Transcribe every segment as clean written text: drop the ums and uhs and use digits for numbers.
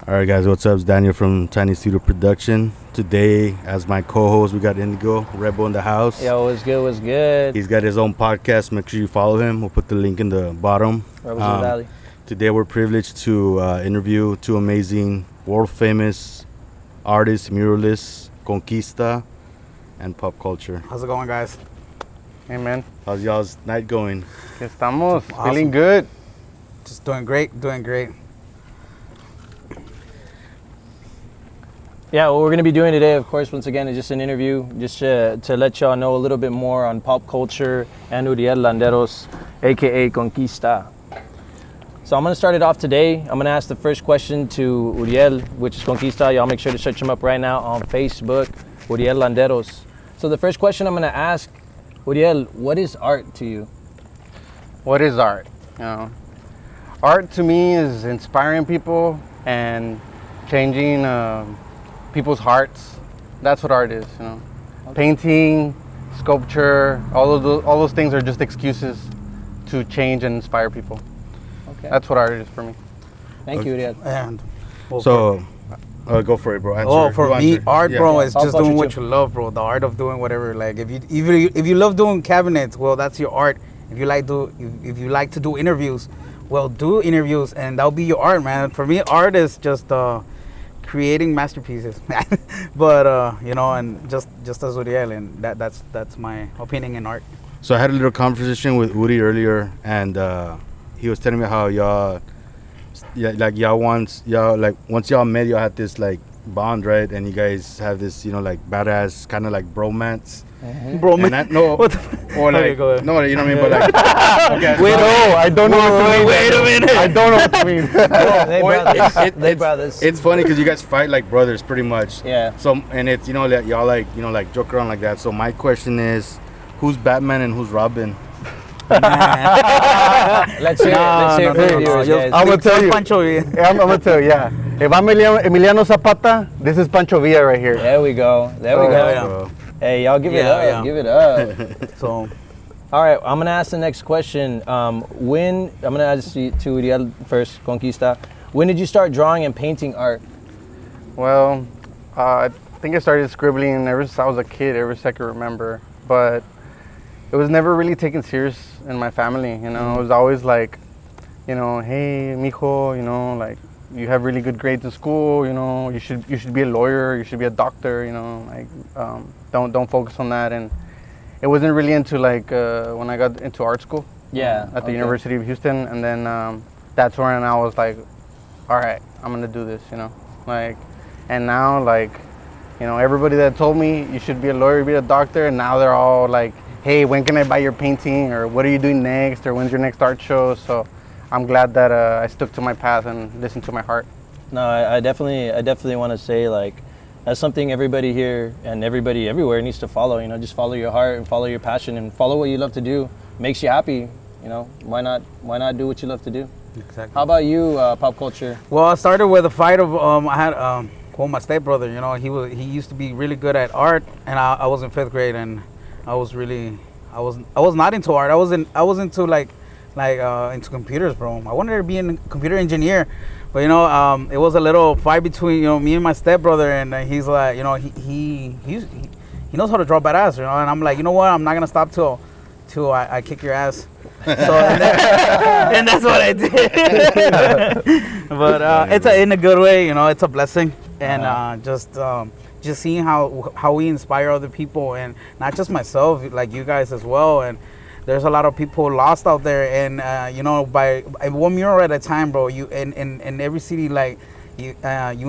All right, guys, what's up? It's Daniel from Tiny Studio Production. Today, as my co-host, we got Indigo, Rebel in the house. Yo, what's good, what's good? He's got his own podcast. Make sure you follow him. We'll put the link in the bottom. Rebels in the Valley. Today, we're privileged to interview two amazing, world-famous artists, muralists, Conquista, and pop culture. How's it going, guys? Hey, man. How's y'all's night going? Que estamos. Awesome. Feeling good. Just doing great, doing great. Yeah, what we're going to be doing today, of course, once again, is just an interview, just to let y'all know a little bit more on pop culture and Uriel Landeros, a.k.a. Conquista. So I'm going to start it off today. I'm going to ask the first question to Uriel, which is Conquista. Y'all make sure to search him up right now on Facebook, Uriel Landeros. So the first question I'm going to ask, Uriel, what is art to you? What is art? You know, art to me is inspiring people and changing people's hearts. That's what art is. You know, painting, sculpture, all those things are just excuses to change and inspire people. Okay. That's what art is for me. Thank you, Uriel. And So, go for it, bro. Answer. for You me, answer. art, Yeah. bro, is Pop just culture doing what too. you love, bro. The art of doing whatever. Like if you love doing cabinets, well, that's your art. If you like to do interviews, well, do interviews, and that'll be your art, man. For me, art is just creating masterpieces. But you know, and just as Uriel, and that's my opinion in art. So I had a little conversation with Uri earlier, and he was telling me how y'all once y'all met, y'all had this like bond, right? And you guys have this, like badass kind of like bromance. Bro, And man. that, no, What the or Okay, like go ahead. no, you know what I mean. But like, okay, Wait, no, I don't know what to mean. Wait a minute. I don't know what to mean. They brothers. They it's, brothers. It's funny because you guys fight like brothers, pretty much. Yeah. So and it's that y'all like like joke around like that. So my question is, who's Batman and who's Robin? Let's hear it for the viewers, guys. I'm gonna tell you. Pancho, Yeah, I'm gonna tell you. Yeah. If I'm Emiliano Zapata, this is Pancho Villa right here. There we go. There we Oh, go. yeah. Bro. Hey, y'all give it Yeah, up. yeah. Give it up. So All right, I'm gonna ask the next question. I'm gonna ask you to Uriel first, Conquista. When did you start drawing and painting art? Well, I think I started scribbling ever since I was a kid, ever since I can remember. But it was never really taken serious in my family. It was always like, hey, mijo, like you have really good grades in school. You should be a lawyer. You should be a doctor. Don't focus on that. And it wasn't really into like when I got into art school. Yeah. At the University of Houston, and then that's when I was like, all right, I'm gonna do this. And now everybody that told me you should be a lawyer, be a doctor, and now they're all like, hey, when can I buy your painting, or what are you doing next, or when's your next art show? So I'm glad that I stuck to my path and listened to my heart. No, I definitely want to say like that's something everybody here and everybody everywhere needs to follow. Just follow your heart and follow your passion and follow what you love to do. Makes you happy. Why not do what you love to do? exactly. How about you, pop culture? Well, I started with a fight of I had my stepbrother. He used to be really good at art, and I was in 5th grade, and I was not into art. I was into like into computers, bro. I wanted to be a computer engineer, but it was a little fight between me and my stepbrother, and he's like, he knows how to draw badass, and I'm like, you know what? I'm not gonna stop till I kick your ass. So and that's what I did. But it's in a good way, it's a blessing, and just seeing how we inspire other people, and not just myself, like you guys as well. And there's a lot of people lost out there, and by one mural at a time, bro. You in every city, like you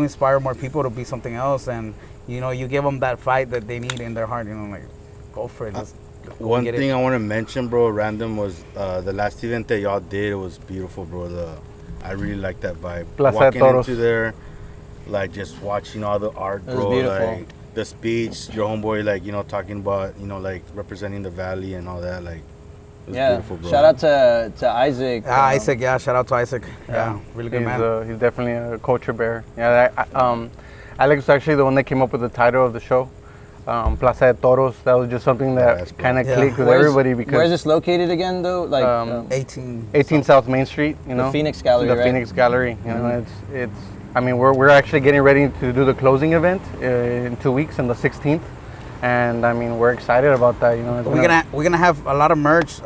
inspire more people to be something else, and you give them that fight that they need in their heart. Like go for it. One thing I want to mention, bro, random, was the last event that y'all did. It was beautiful, bro. I really like that vibe. Plaza de Walking Toros. into there, like just watching all the art, It was bro. beautiful. Like the speech, your homeboy, like talking about, like representing the valley and all that. Like, it was beautiful, bro. Shout out to Isaac. Isaac, yeah. Shout out to Isaac. Yeah, really good man. He's definitely a culture bear. Yeah, Alex was actually the one that came up with the title of the show. Plaza de Toros. That was just something that kind of clicked with everybody because. Where's this located again, though? Like 18 18 South Main Street. the Phoenix Gallery, The right? Phoenix Gallery. It's I mean, we're actually getting ready to do the closing event in 2 weeks, on the 16th, and I mean, we're excited about that. You know, we're gonna have a lot of merch,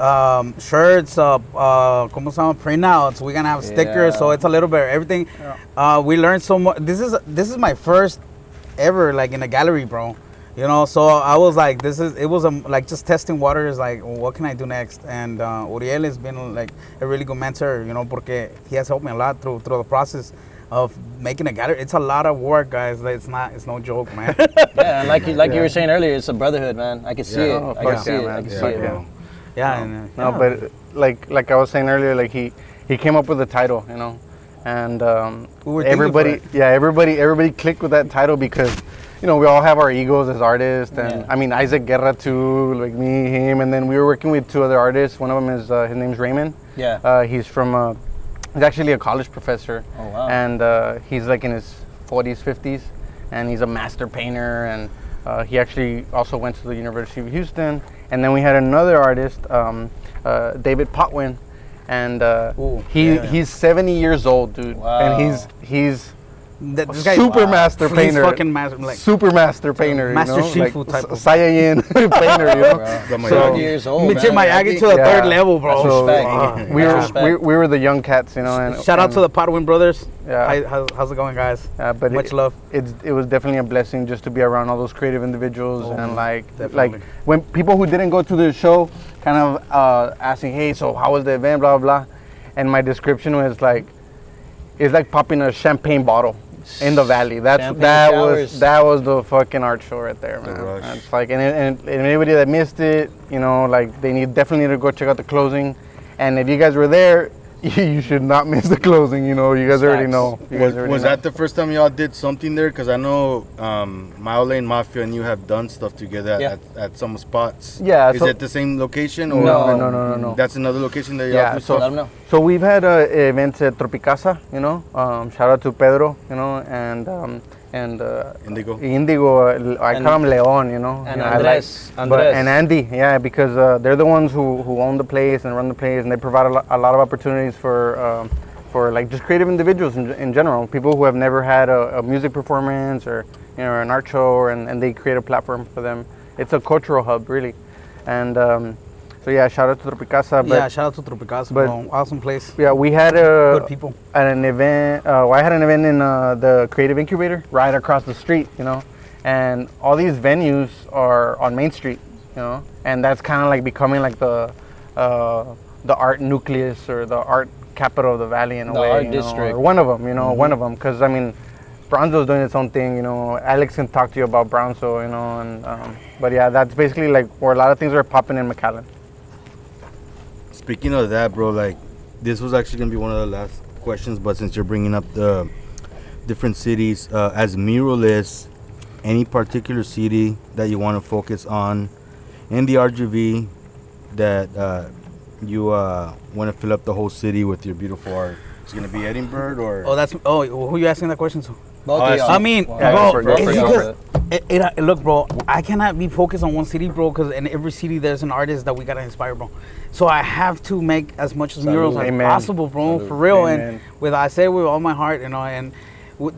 shirts, como se llama, printouts. We're gonna have stickers, so it's a little bit of everything. We learned so much. This is my first ever like in a gallery, bro. You know, so I was like, it was like just testing waters, like, well, what can I do next? And Uriel has been like a really good mentor, you know, porque he has helped me a lot through the process of making a gallery. It's a lot of work, guys. It's no joke, man. Yeah, and like you were saying earlier, it's a brotherhood, man. I can see it. I can see it. I can see it, bro. Yeah. No, but like I was saying earlier, like he came up with the title, you know, and everybody clicked with that title because, you know, we all have our egos as artists, and I mean, Isaac Guerra too, like me, him, and then we were working with 2 other artists. One of them is his name's Raymond. Yeah. He's actually a college professor. Oh, wow. And he's like in his 40s, 50s, and he's a master painter, and he actually also went to the University of Houston. And then we had another artist, David Potwin, and he's 70 years old, dude. Wow. And he's This guy, super master painter. He's fucking master, like super master painter. Master you know? Shifu like, type of Saiyajin painter, you know. So 30 years old, man. Miyagi to the third level, bro. So Respect. we were the young cats, you know. And Shout out to the Potwin brothers. Yeah. How's it going, guys? But much love. It was definitely a blessing just to be around all those creative individuals, and like definitely. when people who didn't go to the show kind of asking, hey, so how was the event, blah blah, and my description was like, it's like popping a champagne bottle in the valley. That was the fucking art show right there, man. It's like, and anybody that missed it, you know, like definitely need to go check out the closing. And if you guys were there, you should not miss the closing. You know, you guys already know. Was that the first time y'all did something there? Because I know Mile Lane Mafia and you have done stuff together at some spots. Yeah. Is it the same location? Or No. That's another location that y'all do stuff? So we've had events at Tropicasa, you know. Shout out to Pedro, you know, and Indigo. I call him Leon, you know. And Andres. And Andy, yeah, because they're the ones who own the place and run the place, and they provide a lot of opportunities for like just creative individuals in general, people who have never had a music performance or, you know, an art show, and they create a platform for them. It's a cultural hub, really, and. So yeah, shout out to Tropicasa. Shout out to Tropicasa, bro. Awesome place. Yeah, we had good people. At an event. I had an event in the Creative Incubator right across the street, you know, and all these venues are on Main Street, you know, and that's kind of like becoming like the art nucleus or the art capital of the valley in a way. Art district. Or one of them, you know, one of them, because I mean, Brownsville's doing its own thing, you know. Alex can talk to you about Brownsville, you know, and but yeah, that's basically like where a lot of things are popping in McAllen. Speaking of that, bro, like this was actually gonna be one of the last questions, but since you're bringing up the different cities, as muralists, any particular city that you want to focus on in the RGV that you want to fill up the whole city with your beautiful art? It's gonna be Edinburgh, or who are you asking that question to? I mean, bro, look, bro, I cannot be focused on one city, bro, because in every city there's an artist that we gotta inspire, bro. So I have to make as much murals as possible, bro, for real. Amen. And I say with all my heart, you know, and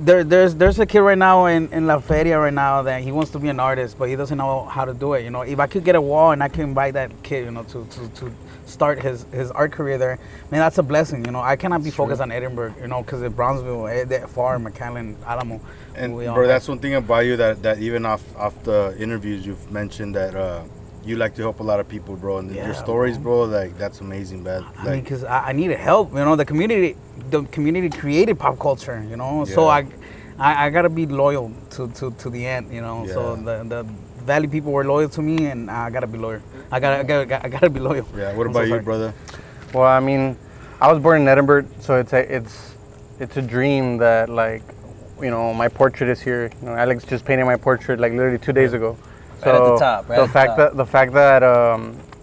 there's a kid right now in La Feria right now that he wants to be an artist, but he doesn't know how to do it. You know, if I could get a wall and I can invite that kid, you know, to start his art career there, man, that's a blessing. You know, I cannot be focused on Edinburgh, you know, because in Brownsville, that far, McAllen, Alamo. And bro, that's one thing about you that even off the interviews you've mentioned that you like to help a lot of people, bro, and your stories, bro, like that's amazing, man. I mean, because I needed help, you know. The community created pop culture, you know. So I gotta be loyal to the end, you know. So the Valley people were loyal to me, and I gotta be loyal. I gotta be loyal. Yeah. What about you, brother? Well, I mean, I was born in Edinburgh, so it's a dream that, like, you know, my portrait is here. You know, Alex just painted my portrait like literally 2 days ago. So right at the top, right? The fact that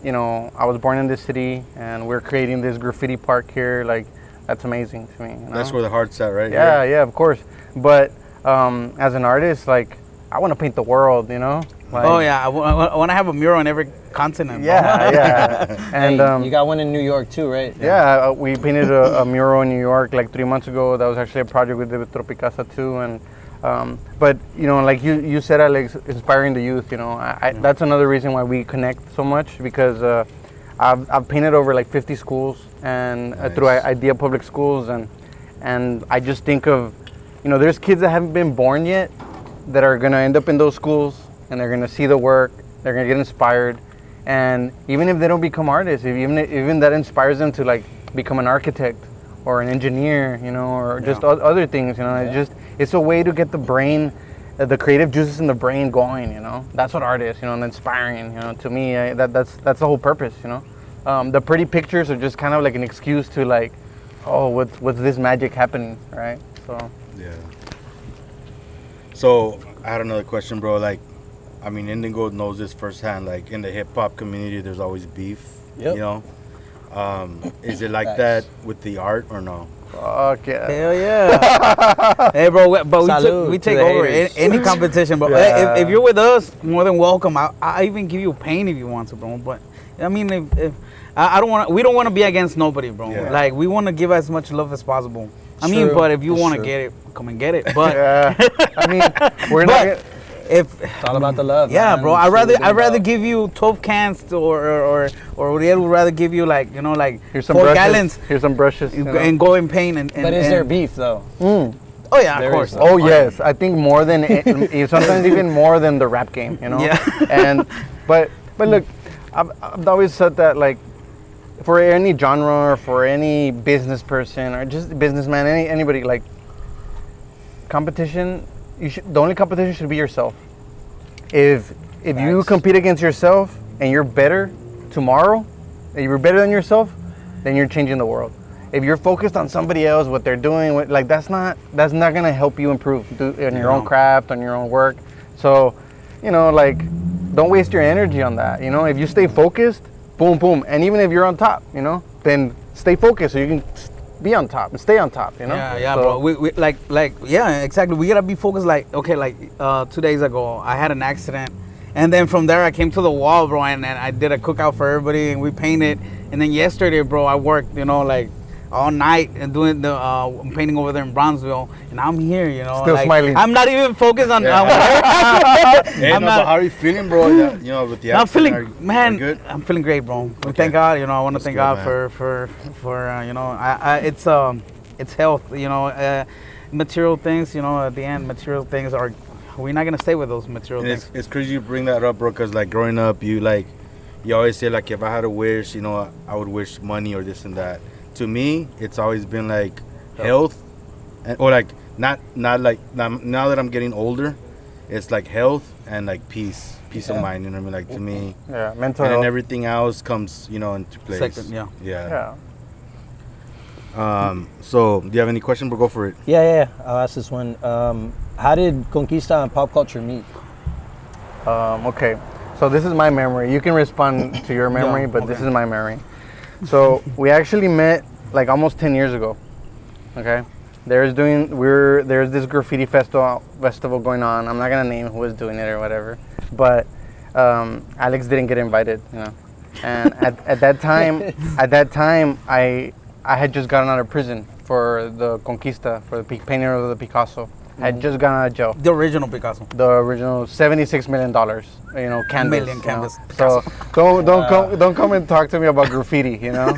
you know, I was born in this city and we're creating this graffiti park here, like, that's amazing to me. You know? That's where the heart's at, right? Yeah, of course. But as an artist, like, I want to paint the world, you know. Like, Oh yeah, I want to have a mural on every continent. bro. yeah. And Hey, you got one in New York too, right? yeah, we painted a mural in New York like 3 months ago. That was actually a project we did with Tropicasa too. And but you know, like you said, Alex, inspiring the youth. You know, that's another reason why we connect so much, because I've painted over like 50 schools and through Idea Public Schools, and I just think of, you know, there's kids that haven't been born yet that are gonna end up in those schools, and they're gonna see the work, they're gonna get inspired, and even if they don't become artists, even that inspires them to like become an architect or an engineer, you know, or just other things, you know. It's a way to get the brain, the creative juices in the brain going, you know. That's what art is, you know, and inspiring, you know. To me, that's the whole purpose, you know. The pretty pictures are just kind of like an excuse to like, oh, what's this magic happening, right? So yeah. So I had another question, bro. Like, I mean, Indigo knows this firsthand. Like, in the hip hop community, there's always beef. Yep. You know, is it like that with the art or no? fuck yeah. Hell yeah. Hey, bro, but Salud we to take the over haters. any competition, bro. Yeah. If you're with us, more than welcome. I even give you pain if you want to, bro. But I mean, if I don't want, we don't want to be against nobody, bro. Yeah. Like, we want to give as much love as possible. I mean, True. but if you It's want to true. get it, come and get it. But Yeah. I mean, we're But- not. if It's all about the love. yeah, man. bro, It's I'd what rather it's about. give you 12 cans or Uriel would rather give you, like, you know, like Here's some 4 brushes. gallons Here's some brushes. you know. and go and paint and But is there beef though? Oh yeah, There of course. is. Oh yes, I think more than sometimes even more than the rap game, you know. Yeah. And but look, I've always said that, like, for any genre or for any business person or just businessman, anybody, like, competition, the only competition should be yourself. If you Facts. compete against yourself and you're better tomorrow, if you're better than yourself, then you're changing the world. If you're focused on somebody else, what they're doing, like, that's not gonna help you improve in your own craft, on your own work. So, you know, like, don't waste your energy on that. You know, if you stay focused, boom, boom, and even if you're on top, you know, then stay focused so you can be on top and stay on top. You know. Yeah, So- bro. We like yeah, exactly. We gotta be focused. Like, okay, like 2 days ago, I had an accident, and then from there I came to the wall, bro, and I did a cookout for everybody, and we painted. And then yesterday, bro, I worked, you know, like all night and doing the painting over there in Bronzeville, and I'm here, you know, Still like, smiling. I'm not even focused on. Hey, I'm no, not- but how are you feeling, bro? You know, with the I'm accident, feeling, are you man. good? I'm feeling great, bro. We Okay. thank God. You know, I want to That's thank good, God man. for you know, it's health. You know, material things. You know, at the end, material things are. We're not gonna stay with those material And things. it's crazy you bring that up, bro, because, like, growing up, you always say, like, if I had a wish, you know, I would wish money or this and that. To me, it's always been like health, or like not like now that I'm getting older, it's like health and like peace of mind. You know what I mean? Like, to me, Yeah, mental and then health. everything else comes, you know, into place. Second, yeah. Yeah. Yeah. So, do you have any question? But go for it. Yeah. I'll ask this one. How did Conquista and pop culture meet? Okay, so this is my memory. You can respond to your memory, but this okay. is my memory. So we actually met like almost 10 years ago. Okay, there's this graffiti festival going on. I'm not gonna name who was doing it or whatever, but Alex didn't get invited, you know. And at that time, I had just gotten out of prison for the Conquista, for the painting of the Picasso. I had just gotten out of jail. The original Picasso. The original $76 million, you know, canvas. Million you canvas, know. So don't come and talk to me about graffiti, you know.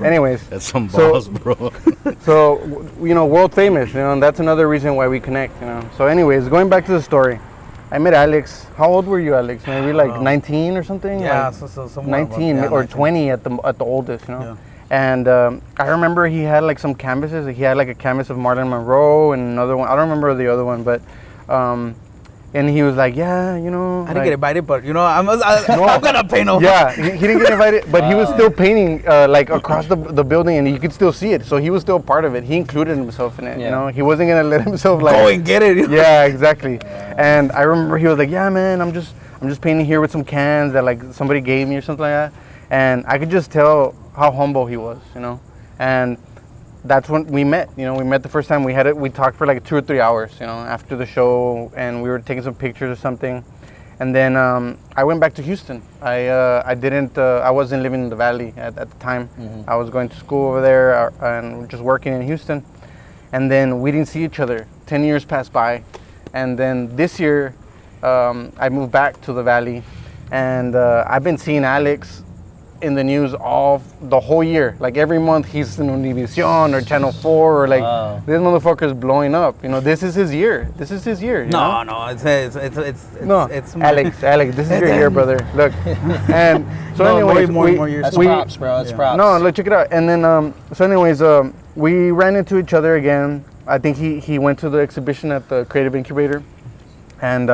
Anyways, That's some So- balls, bro. so you know, world famous, you know, and that's another reason why we connect, you know. So anyways, going back to the story, I met Alex. How old were you, Alex? Maybe like 19 or something. Yeah, Like so somewhere 19 about- yeah, or 19. 20 at the oldest, you know. Yeah. And I remember he had like some canvases. He had like a canvas of Marilyn Monroe and another one. I don't remember the other one, but and he was like, yeah, you know. I didn't get invited, but you know, I'm gonna paint over. Yeah, he didn't get invited, but he was still painting like across the building, and you could still see it. So he was still part of it. He included himself in it. You Yeah. know, he wasn't gonna let himself like Go and get it. Yeah, exactly. And I remember he was like, yeah, man, I'm just painting here with some cans that like somebody gave me or something like that. And I could just tell how humble he was, you know. And that's when we met. You know, we met the first time. We talked for like 2 or 3 hours, you know, after the show, and we were taking some pictures or something. And then I went back to Houston. I wasn't living in the Valley at the time. I was going to school over there and just working in Houston. And then we didn't see each other. 10 years passed by. And then this year, I moved back to the Valley. And I've been seeing Alex in the news the whole year. Like every month he's in Univision or Channel 4 or like this motherfucker's blowing up. You know, this is his year. This is his year. No, Alex, this is your year, brother. Look. And so anyways, more years. That's props, bro. That's props. No, look, check it out. And then so anyways, we ran into each other again. I think he went to the exhibition at the Creative Incubator, and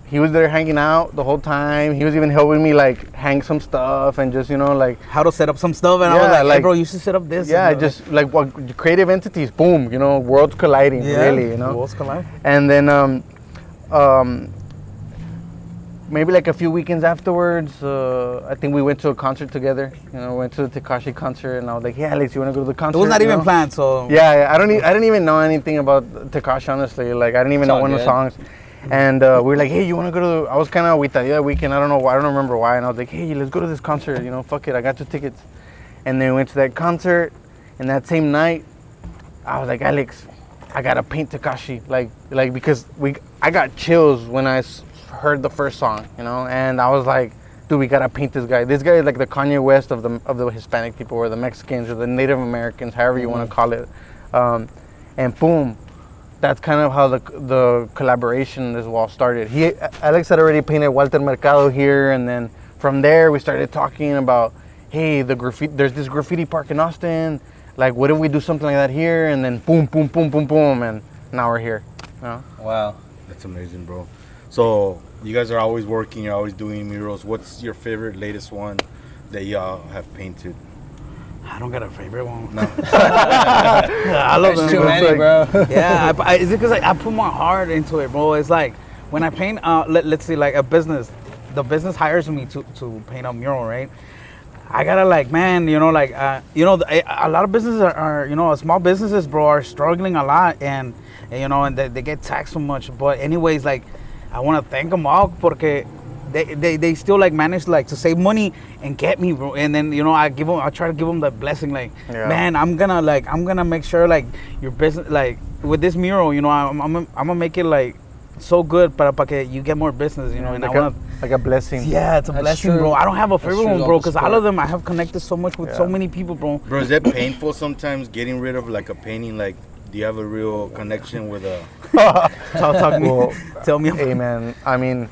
he was there hanging out the whole time. He was even helping me like hang some stuff and just, like how to set up some stuff. And I was like, hey, bro, you should set up this. Yeah, just like what creative entities, boom, worlds colliding, really, Worlds colliding. And then maybe like a few weekends afterwards, I think we went to a concert together. Went to the Tekashi concert, and I was like, "Hey, Alex, you want to go to the concert?" It was not even planned, so yeah. I didn't even know anything about Tekashi, honestly. Like I didn't even know one of the songs. And we were like, hey, you want to go to... I was kind of with that weekend. I don't know why. I don't remember why. And I was like, hey, let's go to this concert. Fuck it. I got 2 tickets. And then we went to that concert. And that same night, I was like, Alex, I got to paint Tekashi. Like because I got chills when I heard the first song, And I was like, dude, we got to paint this guy. This guy is like the Kanye West of the Hispanic people or the Mexicans or the Native Americans, however you want to call it. And boom. That's kind of how the collaboration as well started. Alex had already painted Walter Mercado here, and then from there we started talking about, hey, there's this graffiti park in Austin. Like, what if we do something like that here? And then boom, boom, boom, boom, boom, and now we're here. Wow, that's amazing, bro. So you guys are always working. You're always doing murals. What's your favorite latest one that y'all have painted? I don't got a favorite one. No. I love them. Too many, bro. Yeah, it's because I put my heart into it, bro. It's like when I paint, let's say like a business, the business hires me to paint a mural, right? I gotta a lot of businesses are small businesses, bro, are struggling a lot, and they get taxed so much. But anyways, like I want to thank them all porque they still like manage like to save money and get me, bro. And then I try to give them the blessing, like man, I'm gonna make sure like your business, like with this mural, I'm gonna make it like so good para que you get more business, and like I want like a blessing. Yeah, it's a blessing, true. bro. I don't have a favorite one, bro, because all support. of them I have connected so much with so many people, bro. Bro, is that painful sometimes getting rid of like a painting? Like, do you have a real connection with a? Talk me. Well, Tell me. Hey, man. I mean,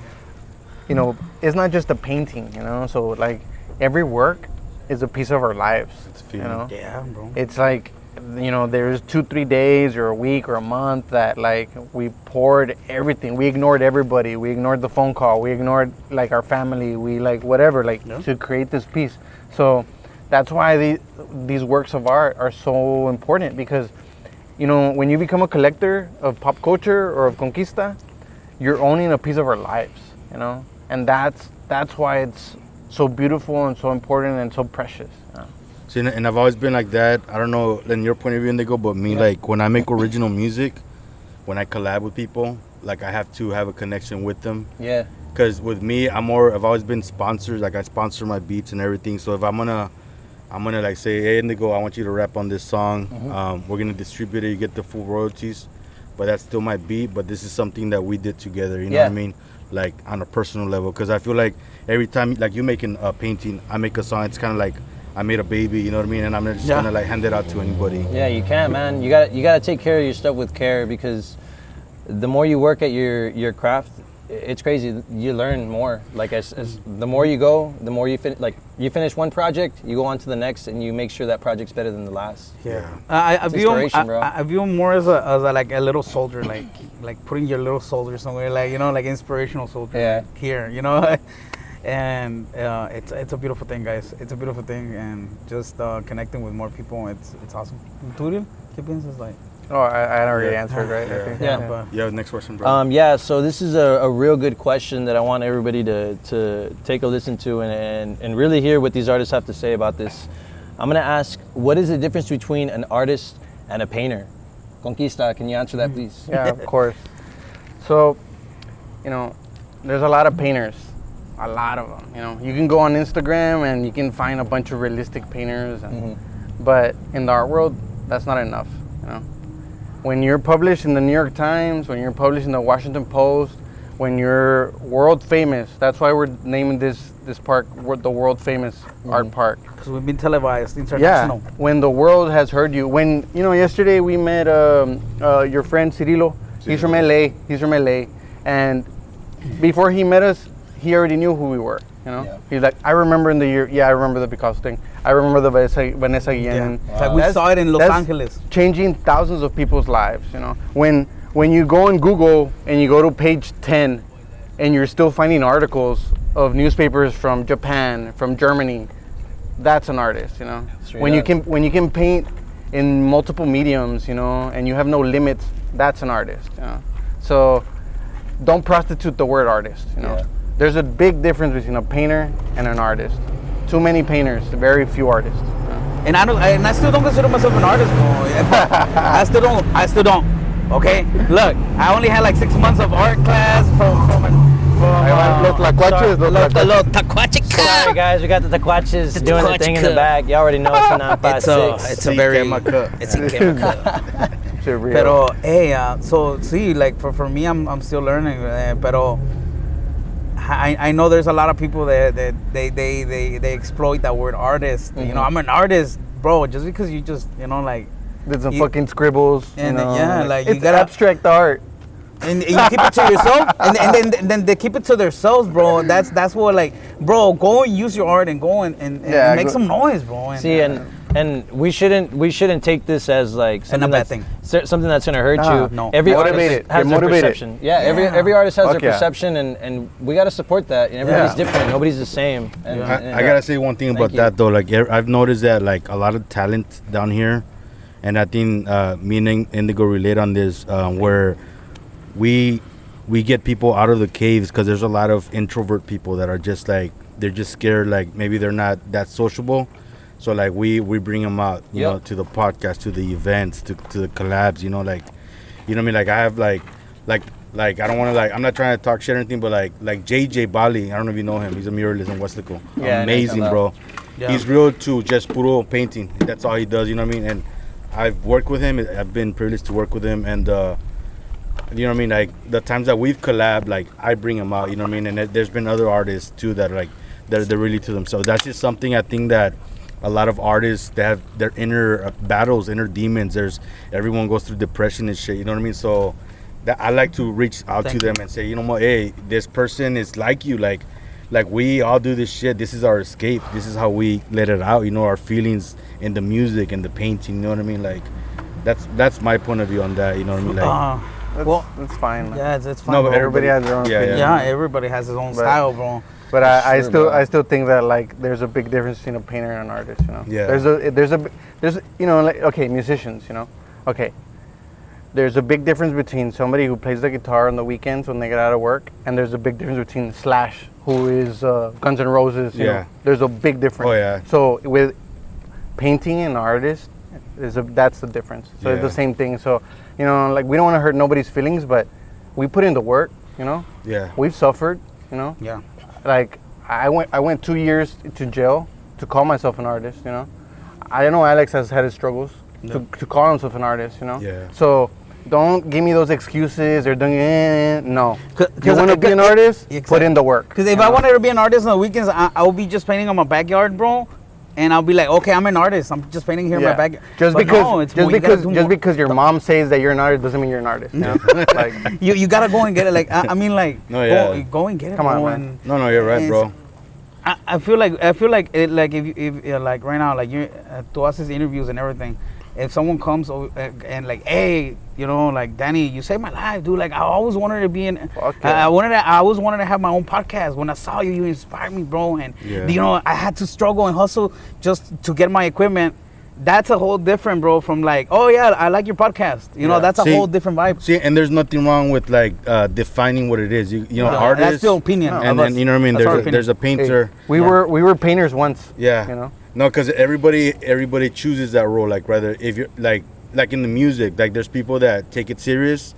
it's not just a painting, So like every work is a piece of our lives. It's feeling. Yeah, bro. It's like, there's 2-3 days or a week or a month that like we poured everything. We ignored everybody. We ignored the phone call. We ignored like our family. We like whatever, like to create this piece. So that's why these works of art are so important, because when you become a collector of pop culture or of Conquista, you're owning a piece of our lives, and that's why it's so beautiful and so important and so precious. See, and I've always been like that. I don't know in your point of view, Indigo, but me, like when I make original music, when I collab with people, like I have to have a connection with them. Yeah. Because with me, I've always been sponsors. Like I sponsor my beats and everything. So if I'm gonna like say, hey Indigo, I want you to rap on this song. We're gonna distribute it. You get the full royalties, but that's still my beat. But this is something that we did together. You know what I mean? Like on a personal level. Because I feel like every time, like you making a painting, I make a song. It's kind of like I made a baby. You know what I mean? And I'm not just gonna like hand it out to anybody. Yeah, you can, man. You gotta take care of your stuff with care, because the more you work at your craft, it's crazy. You learn more. Like as the more you go, the more you finish one project, you go on to the next, and you make sure that project's better than the last. Yeah, I view him more as a like a little soldier, like putting your little soldier somewhere, like like inspirational soldier. Yeah. Here, and it's a beautiful thing, guys. It's a beautiful thing, and just connecting with more people, it's awesome. Turiel, ¿qué piensas like? Oh, I already answered, right? Yeah. I think. Yeah. Yeah, next question, bro. Yeah, so this is a real good question that I want everybody to take a listen to and really hear what these artists have to say about this. I'm gonna ask, what is the difference between an artist and a painter? Conquista, can you answer that, please? Yeah, of course. So, there's a lot of painters, a lot of them. You can go on Instagram and you can find a bunch of realistic painters, but in the art world, that's not enough. When you're published in the New York Times, when you're published in the Washington Post, when you're world famous, that's why we're naming this park the world famous art park. Because we've been televised international. Yeah, when the world has heard you. When, yesterday we met your friend Cirilo. He's from LA. And before he met us, he already knew who we were. He's like, I remember in the year, I remember the Picasso thing. I remember the Vanessa Guillen. It's like we saw it in Los Angeles. Changing thousands of people's lives, When you go on Google and you go to page 10 and you're still finding articles of newspapers from Japan, from Germany, that's an artist, When you can paint in multiple mediums, and you have no limits, that's an artist, So don't prostitute the word artist, There's a big difference between a painter and an artist. Too many painters, very few artists. And I still don't consider myself an artist, bro. I still don't. Okay, look, I only had like 6 months of art class from Los Taquaches. Sorry guys, we got the Taquaches doing the thing in the back. You already know it's an 5.6. It's a very Pero so see, like for me, I'm still learning. Pero I know there's a lot of people that they exploit that word artist. I'm an artist, bro. Just because you just like did some fucking scribbles, and it's you gotta abstract art. And you keep it to yourself, and then they keep it to themselves, bro. That's what, like, bro, go and use your art and go and make some noise, bro. And we shouldn't take this as like something bad thing. Something that's gonna hurt you. No. Every Motivated. artist has their perception. Every artist has their yeah. perception, and we gotta support that. And everybody's different. Nobody's the same. And I gotta say one thing about that though. Like I've noticed that like a lot of talent down here, and I think me and Indigo relate on this, where we get people out of the caves because there's a lot of introvert people that are just like they're just scared, like maybe they're not that sociable. So like we bring them out, you know, to the podcast, to the events, to the collabs, like, what I mean? Like I have like I don't want to I'm not trying to talk shit or anything, but like JJ Bali, I don't know if you know him. He's a muralist in Westlaco. Yeah, amazing, bro. Yeah. He's real to just puro painting. That's all he does, you know what I mean? And I've worked with him. I've been privileged to work with him, and you know what I mean? Like the times that we've collabed, like I bring him out, you know what I mean? And there's been other artists too that are like they're really to themselves. That's just something I think that a lot of artists, they have their inner battles, inner demons. Everyone goes through depression and shit, you know what I mean? So that I like to reach out to them and say, you know what, hey, this person is like you, like we all do this shit. This is our escape. This is how we let it out, our feelings in the music and the painting, you know what I mean? Like that's my point of view on that, you know what I mean? Like that's fine. Yeah, it's fine. No, but everybody has their own opinion. Yeah, everybody has his own style, bro. But I still think that like there's a big difference between a painter and an artist, Yeah. There's like, okay, musicians, okay. There's a big difference between somebody who plays the guitar on the weekends when they get out of work, and there's a big difference between Slash, who is Guns N' Roses. You know? There's a big difference. Oh yeah. So with painting and artist, that's the difference. So it's the same thing. So like we don't want to hurt nobody's feelings, but we put in the work. Yeah. We've suffered. Yeah. Like I went 2 years to jail to call myself an artist. I know Alex has had his struggles to call himself an artist. Yeah. So don't give me those excuses or no. If you want to be an artist, put in the work. Because if I wanted to be an artist on the weekends, I would be just painting on my backyard, bro. And I'll be like, okay, I'm an artist. I'm just painting here in my backyard. Just because your mom says that you're an artist doesn't mean you're an artist. Like you gotta go and get it. Like I mean, like go and get it. Come on, man. No, you're right, bro. I feel like if like right now, like you to us, his interviews and everything. If someone comes and like, hey, like Danny, you saved my life, dude. Like I always wanted to be in. I always wanted to have my own podcast. When I saw you, you inspired me, bro. And I had to struggle and hustle just to get my equipment. That's a whole different, bro. From like, oh yeah, I like your podcast. That's a whole different vibe. See, and there's nothing wrong with like defining what it is. Artists. That's the opinion. And then you know what I mean. There's a painter. Hey, we were painters once. Yeah. No, because everybody chooses that role. Like rather if you're like in the music, like there's people that take it serious,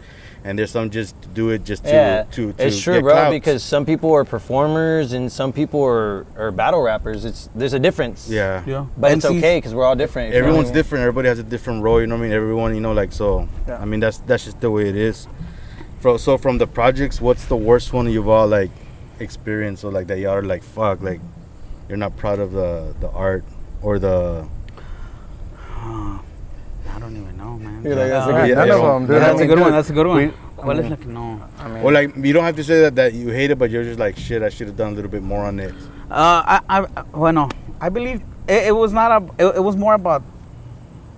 and there's some just do it just to to it's true, get bro. clout. Because some people are performers and some people are battle rappers. There's a difference. Yeah. But And it's okay because we're all different. you feel everyone's me? different. Everybody has a different role. You know what I mean? Everyone, you know, like so. Yeah. I mean, that's just the way it is. So from the projects, what's the worst one you've all like experienced, or like that y'all are like fuck, like you're not proud of the art or the. I don't even know, man. You're like, that's a good- None yeah, of them, dude. Yeah, I that's a mean, good one. dude, That's a good one. we- Well, it's like no. I mean, Or like you don't have to say that you hate it, but you're just like shit. I should have done a little bit more on it. Bueno, I believe it was not it was more about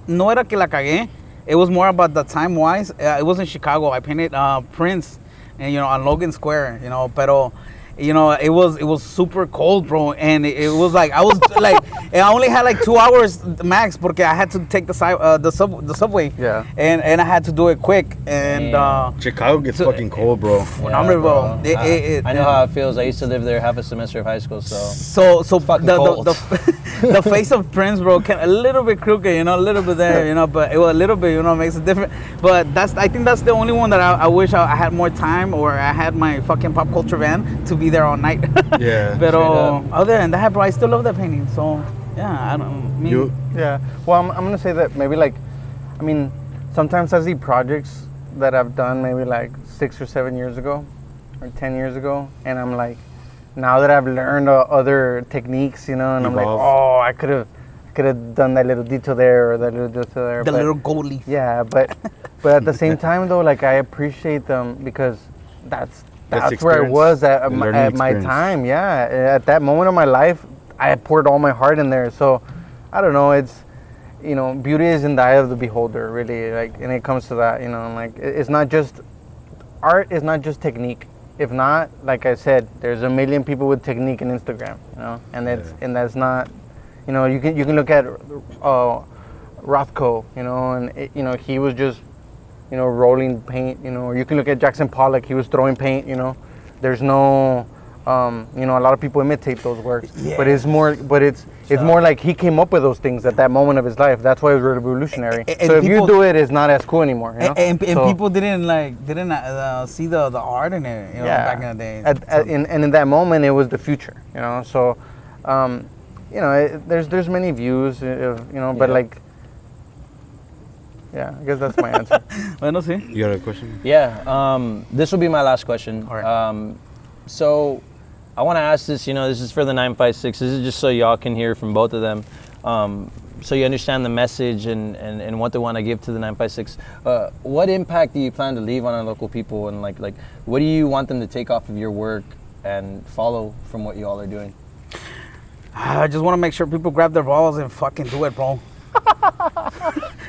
no era que la cagué. It was more about the time wise. It was in Chicago. I painted Prince, and on Logan Square. Pero it was super cold, bro, and it was like I was like I only had like 2 hours max porque I had to take the subway. Yeah. And I had to do it quick and. Chicago gets fucking cold, bro. Hombre, bro. I know how it feels. I used to live there half a semester of high school, So fucking the, cold. the face of Prince, bro, a little bit crooked, a little bit there, but it was a little bit, makes a difference. But I think that's the only one that I wish I had more time, or I had my fucking pop culture van to be there all night. Yeah. But Straight other than that, bro, I still love that painting. So yeah, I don't. mean, You yeah. Well, I'm gonna say that maybe like, I mean, sometimes I see projects that I've done maybe like 6 or 7 years ago, or 10 years ago, and I'm like, now that I've learned other techniques, and I'm like, Evolve. oh, I could have done that little detail there or that little detail there. the but- little gold leaf. Yeah, but at the same time though, like I appreciate them because that's where I experience, was at the learning at my experience. time. Yeah, at that moment of my life, I had poured all my heart in there. So I don't know. It's beauty is in the eye of the beholder, really. Like, and it comes to that, like it's not just art is not just technique. If not, like I said, there's a million people with technique in Instagram, and that's not, you can look at Rothko, and he was just, rolling paint, or you can look at Jackson Pollock, he was throwing paint, there's no, a lot of people imitate those works, but it's more like he came up with those things at that moment of his life. That's why it was revolutionary. And so if people- you do it, it's not as cool anymore. And So- people didn't see the art in it, back in the day. And in that moment, it was the future, So, there's many views, but like, yeah, I guess that's my answer. Bueno, sí. you got a question? Yeah, this will be my last question. All right. So I want to ask this, this is for the 956. This is just so y'all can hear from both of them. So you understand the message and what they want to give to the 956. What impact do you plan to leave on our local people, and like what do you want them to take off of your work and follow from what you all are doing? I just want to make sure people grab their balls and fucking do it, bro.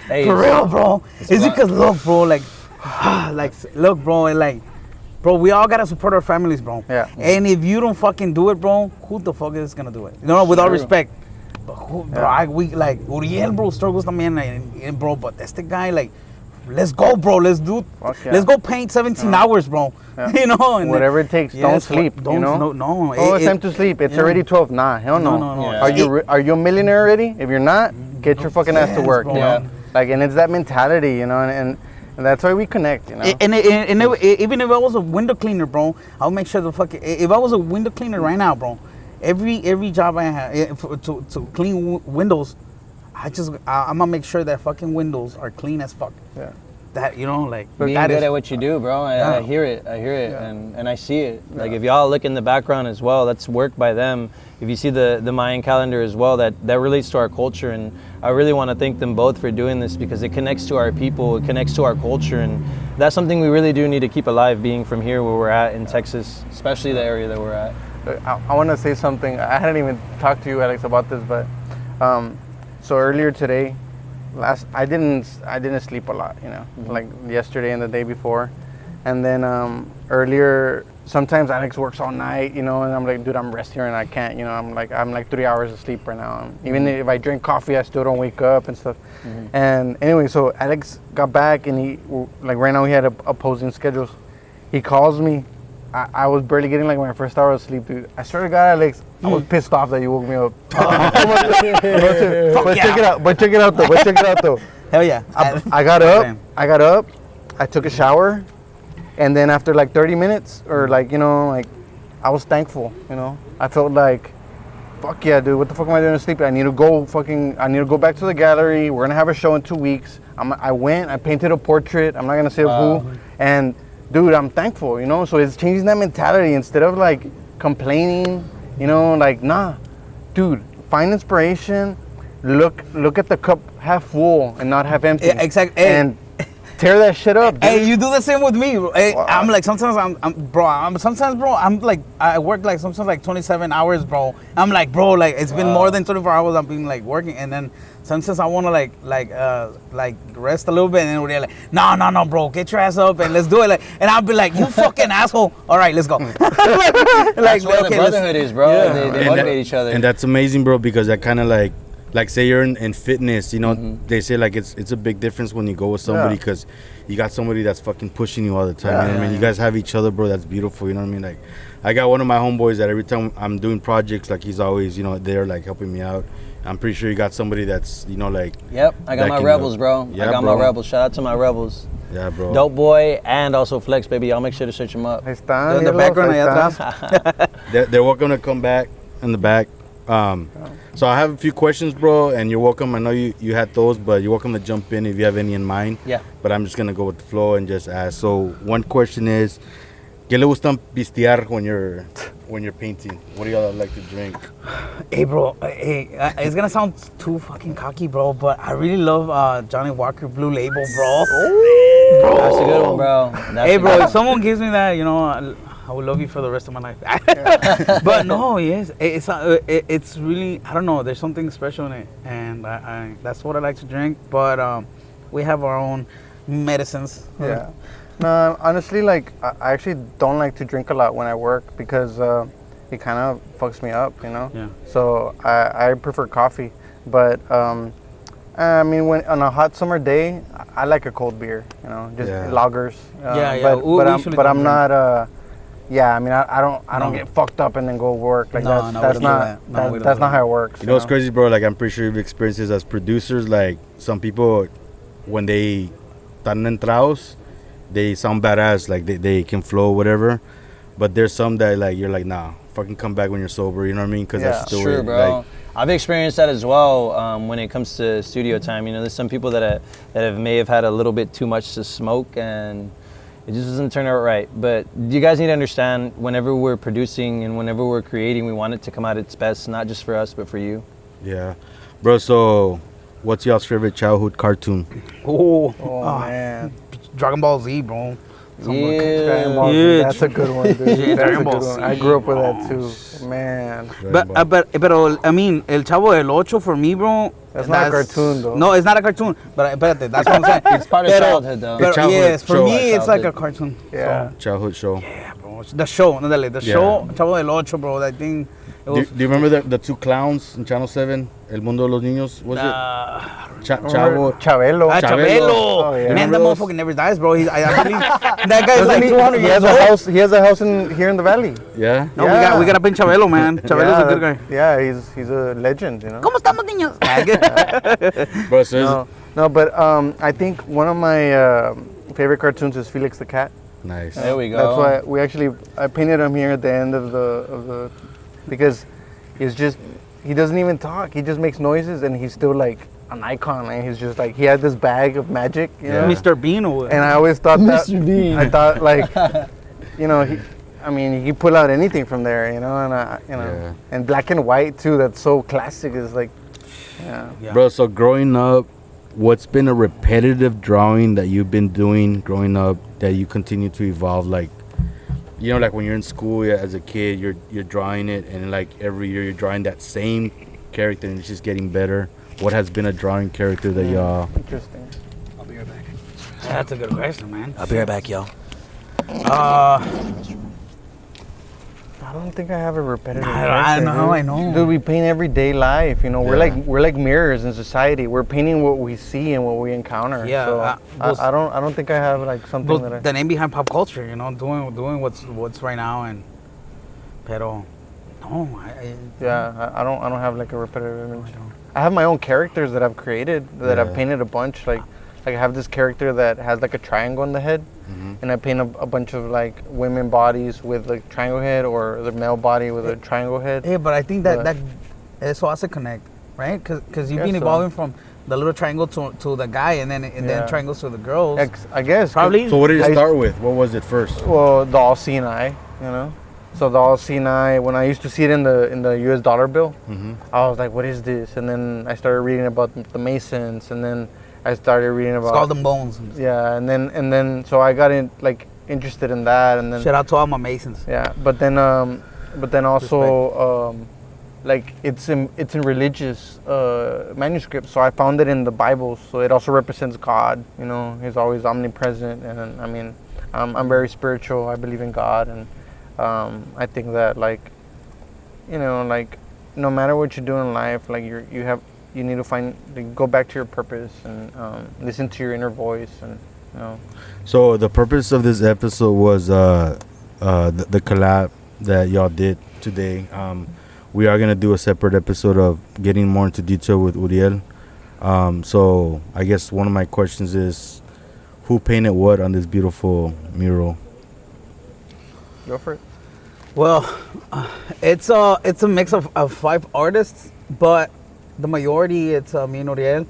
Hey, For real, bro. Is it fun. because look, bro, look, bro, and bro, we all gotta support our families, bro. Yeah. And if you don't fucking do it, bro, who the fuck is gonna do it? With all True. respect. But who, bro, we Uriel, bro, struggles también, and bro, but that's the guy, let's go, bro. Let's yeah. let's go paint 17 hours, bro. Yeah. And Whatever it takes, don't sleep. Don't, no. Oh, it's time to sleep. It's already 12. Nah, hell no. No. Yeah. Are you a millionaire already? If you're not, get your fucking ass to Yes, work. bro. Yeah. And it's that mentality, and that's why we connect. And even if I was a window cleaner, bro, I'll make sure if I was a window cleaner right now, bro, every job I have to clean windows, I'm gonna make sure that fucking windows are clean as fuck. Yeah. That Being that good is- at what you do, bro. I hear it, Yeah. and I see it. Like if y'all look in the background as well, that's work by them. If you see the Mayan calendar as well, that relates to our culture, and I really want to thank them both for doing this because it connects to our people, it connects to our culture, and that's something we really do need to keep alive. Being from here, where we're at in Texas, especially the area that we're at. I want to say something. I hadn't even talked to you, Alex, about this, but so earlier today, I didn't sleep a lot, like yesterday and the day before, and then earlier sometimes Alex works all night, and I'm like, dude, I'm resting and I can't, I'm like 3 hours of sleep right now. Even if I drink coffee, I still don't wake up and stuff. And anyway, so Alex got back and he right now he had opposing schedules. He calls me. I was barely getting my first hour of sleep, dude. I swear to God, Alex, I was pissed off that you woke me up. But check it out though. Hell yeah. I got up. I took a shower, And then after like 30 minutes or like, you know, like I was thankful, you know. I felt like, fuck yeah, dude, what the fuck am I doing to sleep? I need to go back to the gallery. We're gonna have a show in 2 weeks. I went, I painted a portrait. I'm not gonna say of who. And dude, I'm thankful, you know. So it's changing that mentality instead of like complaining, you know, like nah, dude, find inspiration. Look at the cup half full and not half empty. Yeah, exactly. And tear that shit up, dude. Hey, you do the same with me, bro. Hey, Wow. I'm like, sometimes I'm like, I work like sometimes like 27 hours, bro. I'm like, bro, like it's been more than 24 hours I've been like working, and then sometimes I want to like rest a little bit, and then we're like, no, bro, get your ass up and let's do it. Like, and I'll be like, you fucking asshole. All right, let's go. That's where the brotherhood is, bro. Yeah. They motivate each other. And that's amazing, bro, because that kind of like say you're in fitness, you know, they say like it's a big difference when you go with somebody because you got somebody that's fucking pushing you all the time. You know what I mean? You guys have each other, bro. That's beautiful. You know what I mean? Like, I got one of my homeboys that every time I'm doing projects, like he's always, you know, there like helping me out. I'm pretty sure you got somebody that's, you know, like. Yep, I got my rebels, bro. Yeah, I got bro. my rebels. Shout out to my rebels. Yeah, bro. Dope Boy and also Flex, baby. I'll make sure to search them up. Ahí están, In the míralo, background, ahí allá están. atrás. They're welcome to come back in the back. So I have a few questions, bro, and you're welcome. I know you had those, but you're welcome to jump in if you have any in mind. Yeah. But I'm just gonna go with the flow and just ask. So one question is, ¿qué le gustan pistear when you're painting? What do y'all like to drink? Hey, bro. Hey, it's gonna sound too fucking cocky, bro, but I really love Johnny Walker Blue Label, bro. That's a good one, bro. That's Hey, a bro, good if someone gives me that, you know, I will love you for the rest of my life. But no, yes, it's really, I don't know, there's something special in it, and I that's what I like to drink. But we have our own medicines. Yeah. No, honestly, like I actually don't like to drink a lot when I work because it kind of fucks me up, you know. Yeah. So I prefer coffee, but I mean, when on a hot summer day, I like a cold beer, you know, just lagers. Yeah. But I'm not. Yeah, I mean, I don't get fucked up and then go work like No, that's we don't not do that. No, we don't that's do not that. how it works. You know what's crazy, bro? Like, I'm pretty sure you've experienced this as producers. Like, some people, when they están entrados, they sound badass. Like, they can flow, whatever. But there's some that, like, you're like, nah, fucking come back when you're sober. You know what I mean? Because that's the true, way. bro. Like, I've experienced that as well when it comes to studio time. You know, there's some people that may have had a little bit too much to smoke and it just doesn't turn out right. But you guys need to understand, whenever we're producing and whenever we're creating, we want it to come out its best, not just for us, but for you. yeah. Bro, so what's y'all's favorite childhood cartoon? Oh, man. Dragon Ball Z, bro. Dragon Ball Z, Yeah. that's a good one, dude. Yeah, That's a Dragon Ball good one. Z, I grew up with bro. that too, man. Pero I mean, El Chavo del Ocho for me, bro. That's not a cartoon, though. No, it's not a cartoon. But espérate, that's what I'm saying. It's part of childhood, though. Pero childhood yes, for show. me, it's like a Childhood. cartoon. Yeah. Childhood show. Yeah, bro. The show, no, the show, Chavo del Ocho, bro. That thing. It Do was, you remember the two clowns in Channel 7? El Mundo de los Niños? Was it? Chavo. Chabelo. Chabelo. Oh, yeah. Man, that Remember those? motherfucker never dies, bro. I believe that guy's like Doesn't 200 he years has old. a house. He has a house here in the valley. Yeah? No, Yeah. we got to pin Chabelo, man. Chabelo's a good guy. Yeah, he's a legend, you know. ¿Cómo estamos, niños? Bro, so No, but I think one of my favorite cartoons is Felix the Cat. nice. There we go. That's why I painted him here at the end of the because it's just he doesn't even talk. He just makes noises and he's still like an icon. And he's just like he had this bag of magic, you know. Mr. Bean or what? And I always thought that Mr. Bean. I thought like you know he pull out anything from there, you know, and Yeah. and black and white too. That's so classic. Is like yeah. Yeah. Bro, so growing up, what's been a repetitive drawing that you've been doing growing up that you continue to evolve? Like, you know, like when you're in school as a kid, you're drawing it, and like every year you're drawing that same character, and it's just getting better. What has been a drawing character that y'all? Interesting. I'll be right back. That's a good question, man. I'll be right back, y'all. I don't think I have a repetitive. I character, know, dude. I know. Dude, we paint everyday life. You know, Yeah. we're like mirrors in society. We're painting what we see and what we encounter. Yeah, So those- I don't think I have like something Bro, that I. the name behind pop culture, you know, doing what's right now, and pero no, Yeah, I don't have like a repetitive image. I have my own characters that I've created that I've Yeah. painted a bunch. Like like I have this character that has like a triangle on the head, and I paint a bunch of like women bodies with like triangle head, or the male body with a triangle head. Yeah, but I think that eso hace connect, right? Because you've been evolving from the little triangle to the guy, and then triangles to the girls. I guess Probably. So what did it start with? What was it first? Well, the all seeing eye, you know. So the all seeing eye, when I used to see it in the U.S. dollar bill, I was like, what is this? And then I started reading about the Masons, and then I started reading about Skull and Bones. Yeah, and then so I got interested in that, and then Shout out to all my Masons. yeah, but then also like it's in religious manuscripts, so I found it in the Bible, so it also represents God. You know, He's always omnipresent, and I mean, I'm very spiritual. I believe in God, and I think that, like, you know, like, no matter what you do in life, like you need to go back to your purpose and listen to your inner voice, and you know. So the purpose of this episode was the collab that y'all did today. We are gonna do a separate episode of getting more into detail with Uriel. So I guess one of my questions is, who painted what on this beautiful mural? Go for it. Well, it's a mix of 5 artists, but the majority, it's me and Uriel.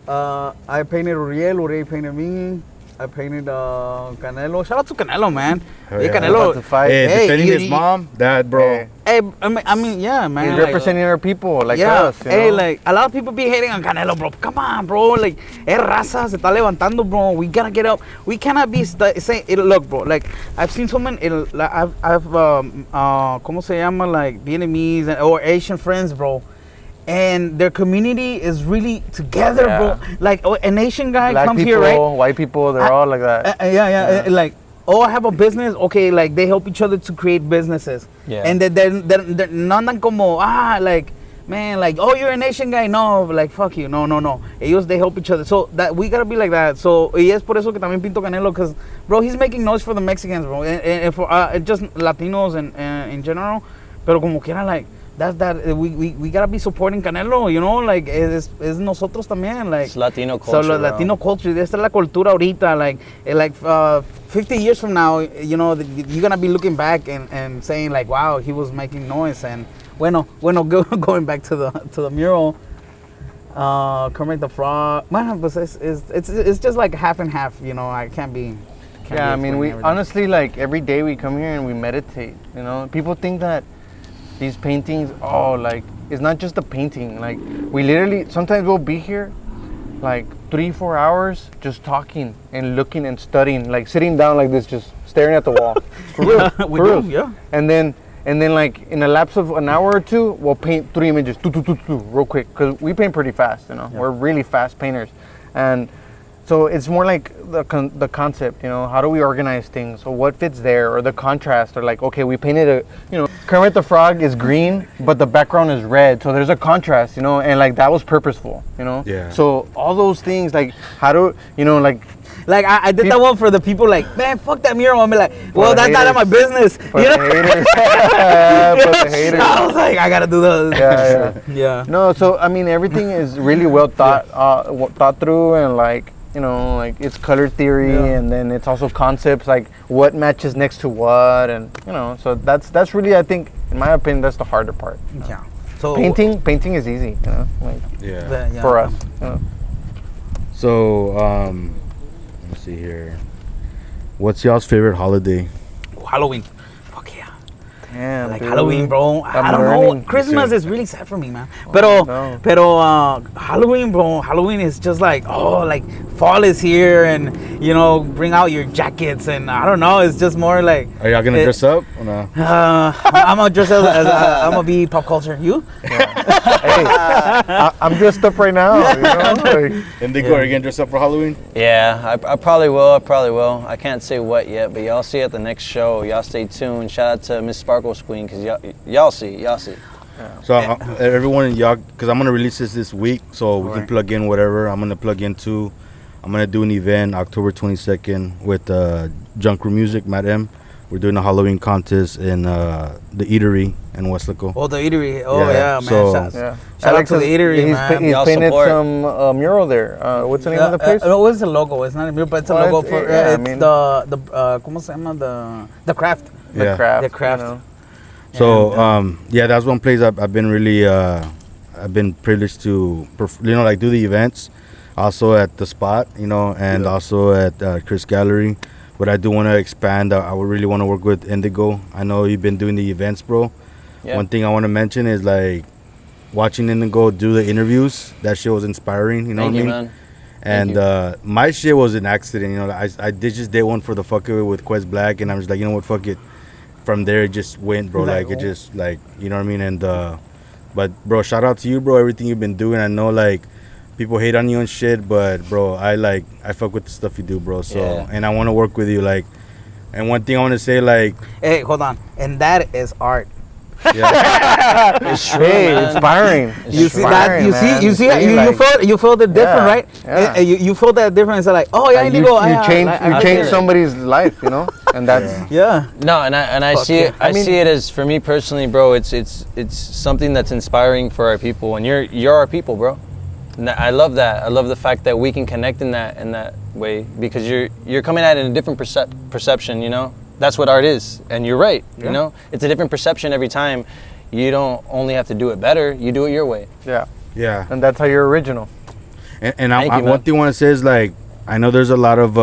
I painted Uriel painted me. I painted Canelo. Shout out to Canelo, man. Hey, Canelo. About to fight. Hey, defending his mom, dad, bro. Hey, I mean, yeah, man. He's like, representing our people, like yeah, us. You hey, know? like, a lot of people be hating on Canelo, bro. Come on, bro. Like, raza se está levantando, bro. We gotta get up. We cannot be saying, look, bro. Like, I've seen so many, I've ¿cómo se llama? Like, Vietnamese or Asian friends, bro. And their community is really together, bro. Like, an Asian guy Black comes people, here, right? White people, they're all like that. Like, I have a business. Okay, like, they help each other to create businesses. Yeah. And they're no andan como, like, man, like, oh, you're an Asian guy. No, like, fuck you. No. Ellos, they help each other. So that we gotta be like that. So, y es por eso que también pinto Canelo, because, bro, he's making noise for the Mexicans, bro. And for just Latinos and in general. Pero como quiera, like, we gotta be supporting Canelo, you know, like es nosotros también, like it's Latino culture. So Latino culture, esta es la cultura ahorita, like 50 years from now, you know, you're gonna be looking back and saying like, wow, he was making noise. And bueno, going back to the mural, Kermit the Frog, man, but it's just like half and half, you know. I can't be. Yeah, I mean, we honestly, like, every day we come here and we meditate. You know, people think that these paintings, like, it's not just a painting. Like, we literally, sometimes we'll be here like 3-4 hours just talking and looking and studying, like sitting down like this, just staring at the wall. For real. We for do, real. yeah. And then like in a lapse of an hour or two, we'll paint 3 images, real quick, because we paint pretty fast, you know. Yeah. We're really fast painters. And so it's more like the concept, you know, how do we organize things, or what fits there, or the contrast, or like, okay, we painted Kermit the Frog is green, but the background is red, so there's a contrast, you know, and like that was purposeful, you know. Yeah. So all those things, like, how do, you know, like I did that one for the people, like, man, fuck that mural. I'm like, well, that's not my business. For the haters. For the haters. I was like, I gotta do those. Yeah. No, so I mean, everything is really well thought through, and like, you know, like, it's color theory, and then it's also concepts, like what matches next to what, and you know, so that's really, I think, in my opinion, that's the harder part. Yeah. So painting is easy, you know, like, for us. You know? So let's see here. What's y'all's favorite holiday? Halloween. Fuck yeah. Yeah, like, dude. Halloween, bro. I don't know. Christmas is really sad for me, man. Pero Halloween, bro. Halloween is just like, like, fall is here, and, you know, bring out your jackets, and I don't know. It's just more like. Are y'all gonna dress up or no? I'm gonna dress up as I'm gonna be pop culture. You? Hey, I'm dressed up right now. You know? Like, Indigo, are you gonna dress up for Halloween? Yeah, I probably will. I can't say what yet, but y'all see at the next show. Y'all stay tuned. Shout out to Miss Sparkles Queen, because y'all see. Yeah. So everyone, y'all, because I'm gonna release this week, so we can plug in whatever I'm gonna plug into. I'm gonna do an event October 22nd with Junk Room Music, Matt M. we're doing a Halloween contest in the eatery in Westlaco. Oh, the eatery. Oh, Yeah, yeah, man. so- Shout out to the eatery, he's man. he's Y'all painted support. some mural there. What's the name of the place? No, what's the logo? It's not a mural, but it's a Well, logo it's- for yeah, I it's mean- the ¿cómo se llama? The craft. The Yeah. craft. The craft. You know? So yeah, that's one place I've been really I've been privileged to like do the events, also at the spot, and also at Chris Gallery. But I do want to expand. I would really want to work with Indigo. I know you've been doing the events, bro. Yeah. One thing I want to mention is like watching Indigo do the interviews. That shit was inspiring. You know Thank what I you, mean? man. And my shit was an accident. I just did one for the fuck of it with Quest Black, and I'm just like, you know what, fuck it. From there, it just went, bro. Like it just like, you know what I mean? And but bro, shout out to you, bro. Everything you've been doing. I know like people hate on you and shit, but bro, I fuck with the stuff you do, bro. So Yeah. and I want to work with you, like. And one thing I want to say, like, Hey, hold on. And that is art. yeah, It's true, Hey, man. inspiring. You see that? Inspiring, man. You see, See, like, you feel the difference, Yeah, right? yeah. You feel that difference. Like, oh yeah, Like, Indigo. you change I you change feel it. somebody's life, and that's Yeah. No, and I Fuck see yeah. it. I see it as, for me personally, bro. It's something that's inspiring for our people, and you're our people, bro. And I love that. I love the fact that we can connect in that way, because you're coming at it in a different perception. That's what art is, and you're right. Yeah. It's a different perception every time. You don't only have to do it better; you do it your way. yeah. and that's how you're original. And Thank you, man. one thing I want to say is like, I know there's a lot of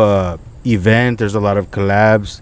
there's a lot of collabs,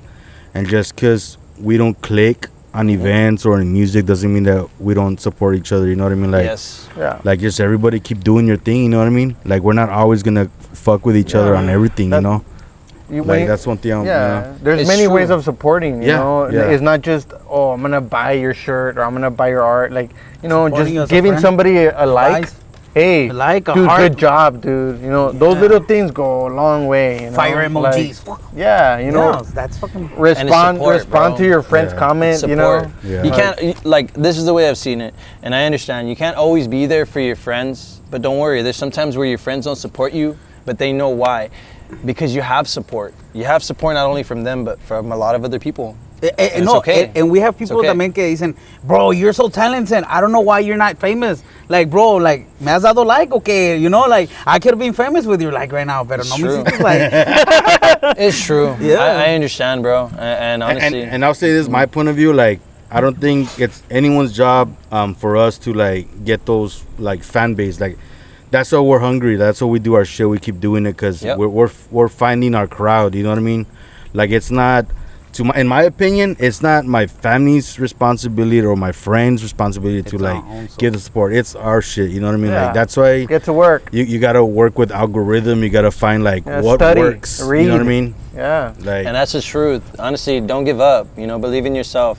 and just because we don't click on events or in music doesn't mean that we don't support each other. You know what I mean? Like, Yes. Yeah. like just everybody keep doing your thing. You know what I mean? Like we're not always gonna fuck with each other on everything. That- Like when you- that's one thing. There's It's many true. ways of supporting. You Yeah, know, yeah. it's not just I'm gonna buy your shirt or I'm gonna buy your art. Like Supporting you as just a giving friend. somebody a like. Nice. Hey, A like, a dude, heart. good job, dude. Those Yeah. little things go a long way. Fire emojis. Yeah, Yeah, that's fucking. respond support, respond bro. to your friend's Yeah. comment. Support. Yeah. You can't, like, this is the way I've seen it, and I understand. You can't always be there for your friends, but don't worry. There's sometimes where your friends don't support you, but they know why, because you have support. You have support not only from them, but from a lot of other people. And No, it's okay. and we have people okay. también que dicen, bro, you're so talented. I don't know why you're not famous. Like, bro, like, me has dado like, okay, like, I could have been famous with you, like, right now, pero It's no me true. hiciste like. It's true. Yeah. I understand, bro. And honestly, and I'll say this, my point of view, like I don't think it's anyone's job for us to like get those like fan base. Like that's why we're hungry. That's why we do our shit. We keep doing it because Yep. we're finding our crowd. You know what I mean? Like it's not in my opinion, it's not my family's responsibility or my friends' responsibility to It's our like own soul. give the support. It's our shit. You know what I mean? Yeah. Like that's why Get to work. you gotta work with algorithm. You gotta find like Yeah, what study, works. read. You know what I mean? Yeah. Like and that's the truth. Honestly, don't give up. Believe in yourself,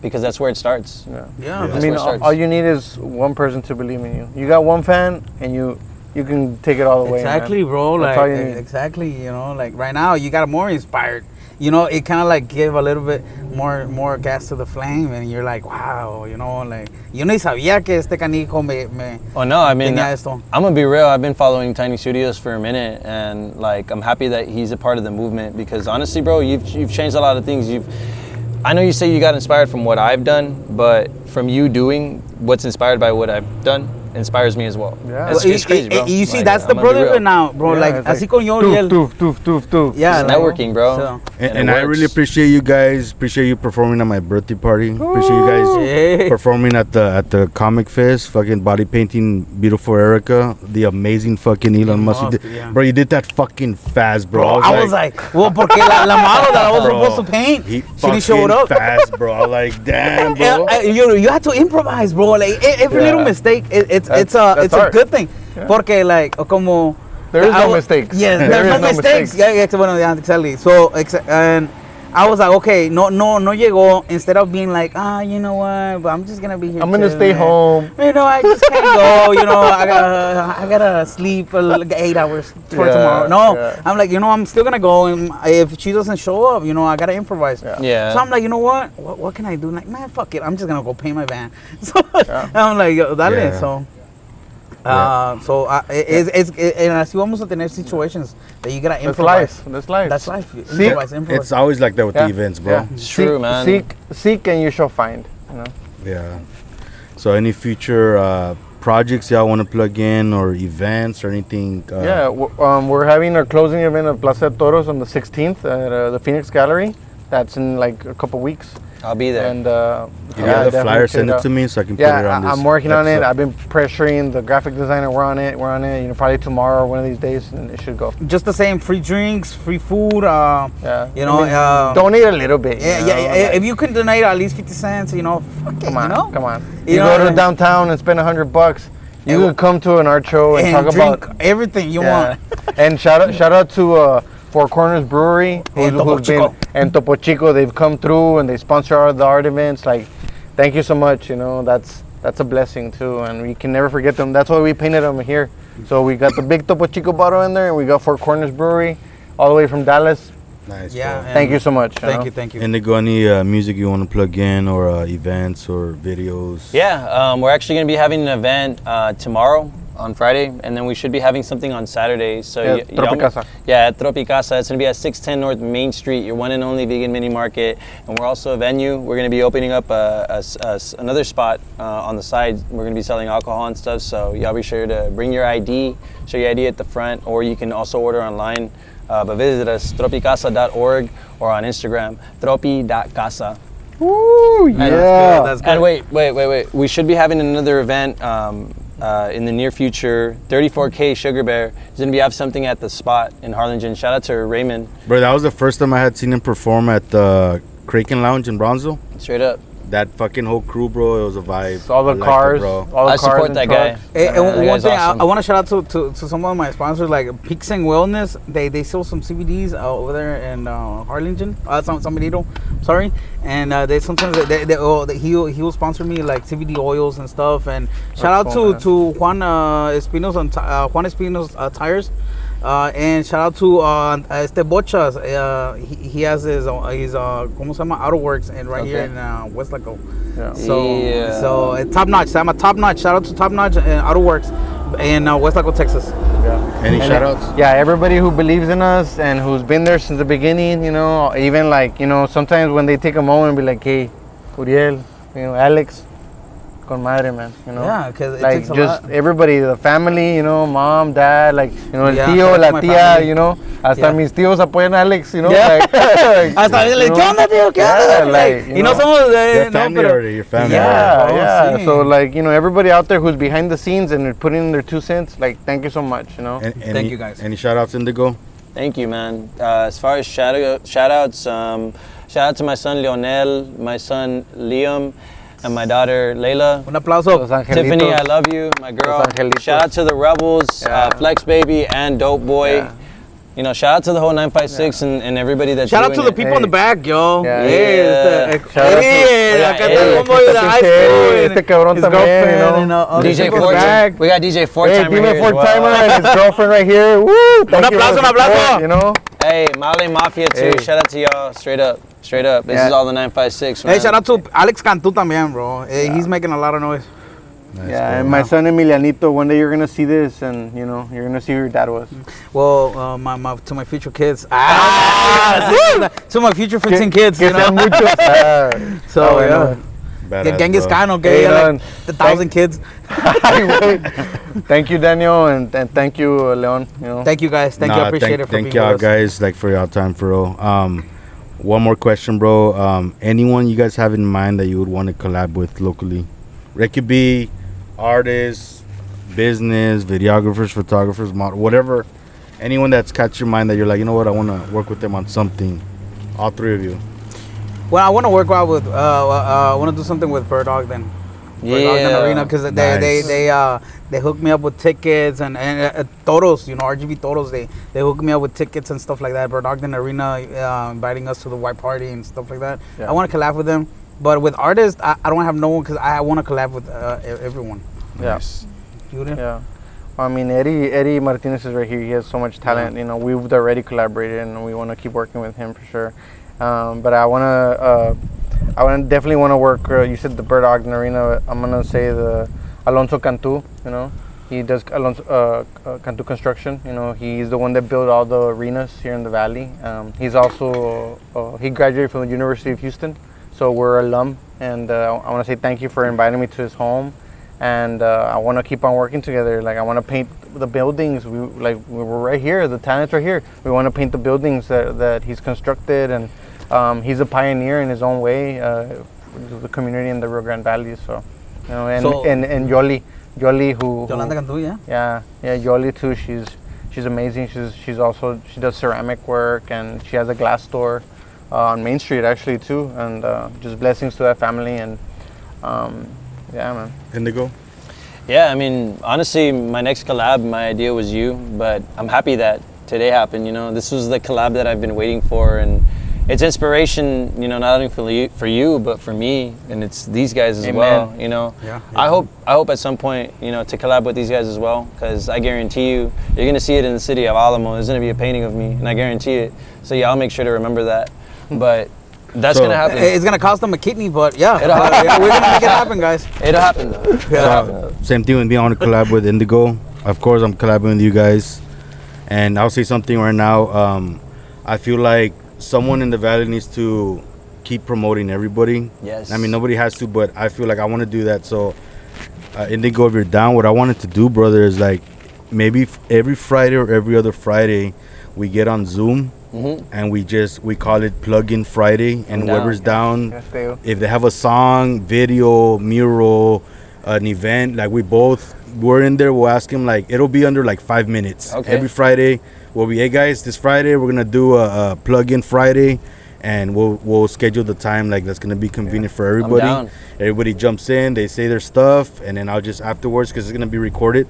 because that's where it starts. Yeah, I That's mean, where it starts. all you need is one person to believe in you. You got one fan, and you can take it all the way. exactly, man. bro. That's Like, all you need. exactly, like right now, you got more inspired. It kind of like give a little bit more gas to the flame, and you're like, wow, like, yo ni sabía que este canijo me Oh no, I mean, tenía esto. I'm gonna be real. I've been following Tiny Studios for a minute, and like, I'm happy that he's a part of the movement, because honestly, bro, you've changed a lot of things. I know you say you got inspired from what I've done, but from you doing what's inspired by what I've done inspires me as well. Yeah. It's crazy, bro. You see, Like, that's the I'm gonna be real. brotherhood now, bro. Yeah, like, it's así like, con yo, Uriel. Toof. Yeah, It's like, networking, bro. so- And it I really works. appreciate you guys. Appreciate you performing at my birthday party. Appreciate you guys Yeah. performing at the Comic Fest. Fucking body painting, beautiful Erica, the amazing fucking Elon Musk. You did, yeah. bro, you did that fucking fast, bro. Bro, I was like, well, porque la model that I was Bro, supposed to paint, he she didn't show fucking up. fast, bro. I was like, damn, bro. You had to improvise, bro. Like every little Yeah. mistake, it's That's a art. good thing. Porque like como There is I no wa- mistakes. Yes, There there's is no no mistakes. mistakes. Yeah, bueno, yeah, exactly. So and I was like, okay, no llegó. Instead of being like, you know what, but I'm just gonna be here. I'm gonna chilling, stay man. home. I just can't go. I gotta sleep 8 hours for Yeah, tomorrow. No, yeah. I'm like, I'm still gonna go. And if she doesn't show up, I gotta improvise. Yeah. So I'm like, you know what can I do? Like, man, fuck it. I'm just gonna go pay my van. So I'm like, yo, dale. Yeah. So And así vamos a tener situations that you gotta That's improvise. life. That's life. That's life. See? Improvise. It's always like that with Yeah. the events, bro. Yeah. It's true, man. Seek and you shall find. You know. Yeah. So any future projects y'all want to plug in or events or anything? We're having our closing event at Plaza de Toros on the 16th at the Phoenix Gallery. That's in like a couple weeks. I'll be there. And You have the definitely flyer, check send it out. to me so I can put it on this I'm working on it. episode. I've been pressuring the graphic designer. We're on it. You know, probably tomorrow or one of these days, and it should go. Just the same, free drinks, free food. Yeah. You know, donate a little bit. Yeah, you know, like, if you can donate at least 50 cents, you know, fuck it, come on, you know? come on. You You know, go to downtown and spend $100. You And- could come to an art show and talk drink about everything you Yeah. want. And shout out to Four Corners Brewery And Topo Chico. and Topo Chico. They've come through and they sponsor the art events. Like, thank you so much. You know, that's a blessing too, and we can never forget them. That's why we painted them here. So we got the big Topo Chico bottle in there, and we got Four Corners Brewery, all the way from Dallas. Nice, Yeah, bro. Thank you so much. Thank you. Indigo, any music you want to plug in or events or videos? Yeah, we're actually going to be having an event tomorrow on Friday, and then we should be having something on Saturday. So Yeah, Tropicasa. Yeah, at Tropicasa. It's going to be at 610 North Main Street, your one and only vegan mini market. And we're also a venue. We're going to be opening up another spot on the side. We're going to be selling alcohol and stuff. So y'all be sure to bring your ID, show your ID at the front, or you can also order online. But visit us, tropicasa.org, or on Instagram, tropi.casa. Woo, yeah. That's good. And wait. We should be having another event in the near future. 34K Sugar Bear is going to have something at the spot in Harlingen. Shout out to Raymond. Bro, that was the first time I had seen him perform at the Kraken Lounge in Bronzeville. Straight up. That fucking whole crew, bro, it was a vibe. All the I liked it, cars, bro. all the I cars support and that guy. trucks. And that one guy's thing, awesome. I want to shout out to some of my sponsors, like Peaks and Wellness. They sell some CBDs over there in Harlingen. San Benito, sorry. And they sometimes he will sponsor me like CBD oils and stuff. And shout out cool, to Juan Espinos on Juan Espinos tires. And shout out to este Bochas. He has his ¿cómo se llama? Autoworks and right here in West Laco. Yeah. So top notch. Se llama Top Notch. Shout out to Top Notch and Autoworks in West Laco, Texas. Yeah. Any shout outs? Yeah, everybody who believes in us and who's been there since the beginning, you know, even like, you know, sometimes when they take a moment and be like, hey, Uriel, you know, Alex, con madre, man, you know. Yeah, because it like takes a just lot. everybody, the family, you know, mom, dad, like, you know, el Yeah, tío, shout out la to my tía, family. you know, hasta Yeah. mis tíos apoyan a Alex, you know, Yeah. like, Hasta a veces le you know, ¿qué onda, tío? ¿Qué yeah, onda? like, you y no know, somos Your family already, your family. yeah, Oh, yeah. sí. So like, you know, everybody out there who's behind the scenes and they're putting in their 2 cents, like, thank you so much, you know. Any, you, guys. Any shout outs, Indigo? Thank you, man. As far as shout outs, shout out to my son Leonel, my son Liam, and my daughter Layla. Un aplauso. Los angelitos. Tiffany, I love you, my girl. Los angelitos. Shout out to the Rebels, Yeah. Flex Baby, and Dope Boy. Yeah. You know, shout out to the whole 956 and everybody that's Shout out to doing the it. people in the back, yo. Yeah. Shout out to- acá está el Hey, homeboy de high school. and este cabrón his también, girlfriend, you know. all these DJ people in the Four back. We got DJ Four Hey, Timer Dime here as Four well. Timer and his girlfriend right here. Woo! Thank you aplauso, for the un aplauso. support, you know. Hey, Male Mafia too. Hey. Shout out to y'all. Straight up. This Yeah. is all the 956, man. Hey, shout out to Alex Cantu también, bro. He's making a lot of noise. Nice, Yeah, bro. and my son Emilianito, one day you're gonna see this, and you know you're gonna see who your dad was. Well, to my future kids. To my future 15 kids, Que you sean know. muchos. So, Oh, yeah. Badass, Genghis bro. Khan, okay? Hey, Yeah, Leon. like the 1,000 kids. Thank you, Daniel, and thank you, Leon. You know. Thank you, guys. Thank you. I appreciate it for Thank being y'all with us. guys, like, for y'all time, for real. One more question, bro. Anyone you guys have in mind that you would want to collab with locally? It could be artists, business, videographers, photographers, model, whatever. Anyone that's caught your mind that you're like, you know what, I want to work with them on something. All three of you. Well, I want to work out with. I want to do something with Bird Dog then. Bird Dog and Arena, because Nice. they hooked me up with tickets and toros, you know, RGB toros. They hooked me up with tickets and stuff like that. Bird Dog and Arena inviting us to the white party and stuff like that. Yeah. I want to collab with them, but with artists, I don't have no one because I want to collab with everyone. Yeah. Nice. You do? Yeah. I mean, Eddie Martinez is right here. He has so much talent. You know, we've already collaborated, and we want to keep working with him for sure. But I definitely want to work. You said the Bird Ogden Arena. I'm gonna say the Alonso Cantu. You know, He does can do construction. You know, he's the one that built all the arenas here in the valley. He's also he graduated from the University of Houston, so we're alum. And I want to say thank you for inviting me to his home. And I want to keep on working together. Like I want to paint the buildings. We're right here. The talent's right here. We want to paint the buildings that he's constructed, and he's a pioneer in his own way. The community in the Rio Grande Valley. So, you know, and Yoli, who Yolanda Cantu, yeah. Yeah, Yoli too. She's amazing. She does ceramic work, and she has a glass store on Main Street actually too. And just blessings to that family. And yeah, man. Indigo. Yeah, I mean, honestly, my next collab, my idea was you, but I'm happy that today happened. You know, this was the collab that I've been waiting for, and it's inspiration, you know, not only for you, but for me, and it's these guys as well. You know, I hope at some point, you know, to collab with these guys as well, because I guarantee you, you're gonna see it in the city of Alamo. There's gonna be a painting of me, and I guarantee it. So yeah, I'll make sure to remember that. But that's gonna happen. It's gonna cost them a kidney, but yeah, we're gonna make it happen, guys. It'll happen though. So, same thing with me. I want to collab with Indigo. Of course, I'm collabing with you guys. And I'll say something right now. I feel like someone in the valley needs to keep promoting everybody. Yes. I mean, nobody has to, but I feel like I want to do that. So, Indigo, if you're down, what I wanted to do, brother, is like maybe every Friday or every other Friday, we get on Zoom. Mm-hmm. And we call it Plug-in Friday, and whoever's down, if they have a song, video, mural, an event, like we're in there, we'll ask them, like it'll be under like 5 minutes. Okay. Every Friday we'll be, hey guys, this Friday we're gonna do a Plug-in Friday, and we'll schedule the time like that's gonna be convenient for everybody. Everybody jumps in, they say their stuff, and then I'll just afterwards, because it's gonna be recorded.